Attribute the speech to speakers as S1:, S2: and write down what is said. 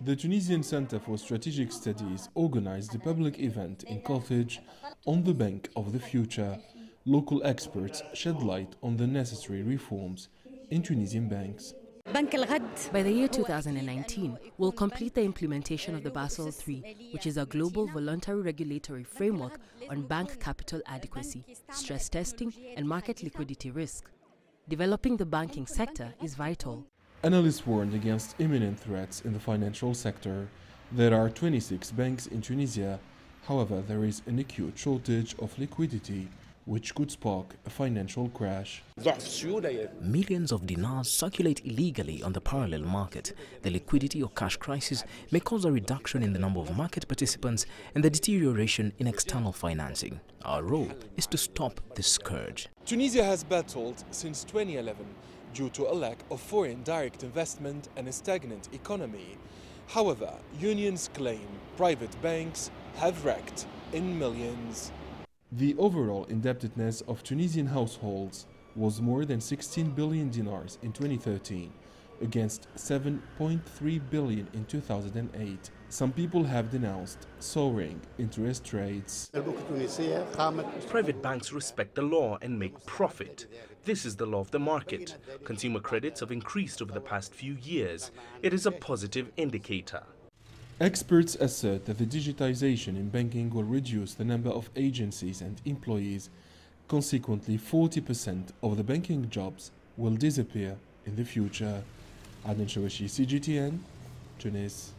S1: The Tunisian Center for Strategic Studies organized a public event in Carthage on the Bank of the Future. Local experts shed light on the necessary reforms in Tunisian banks.
S2: By the year 2019, we'll complete the implementation of the Basel III, which is a global voluntary regulatory framework on bank capital adequacy, stress testing, and market liquidity risk. Developing the banking sector is vital.
S1: Analysts warned against imminent threats in the financial sector. There are 26 banks in Tunisia. However, there is an acute shortage of liquidity, which could spark a financial crash.
S3: Millions of dinars circulate illegally on the parallel market. The liquidity or cash crisis may cause a reduction in the number of market participants and the deterioration in external financing. Our role is to stop this scourge.
S1: Tunisia has battled since 2011 due to a lack of foreign direct investment and a stagnant economy. However, unions claim private banks have wrecked in millions. The overall indebtedness of Tunisian households was more than 16 billion dinars in 2013, against 7.3 billion in 2008. Some people have denounced soaring interest rates.
S4: Private banks respect the law and make profit. This is the law of the market. Consumer credits have increased over the past few years. It is a positive indicator.
S1: Experts assert that the digitization in banking will reduce the number of agencies and employees. Consequently, 40% of the banking jobs will disappear in the future. Adnen Chaouachi, CGTN, Tunis.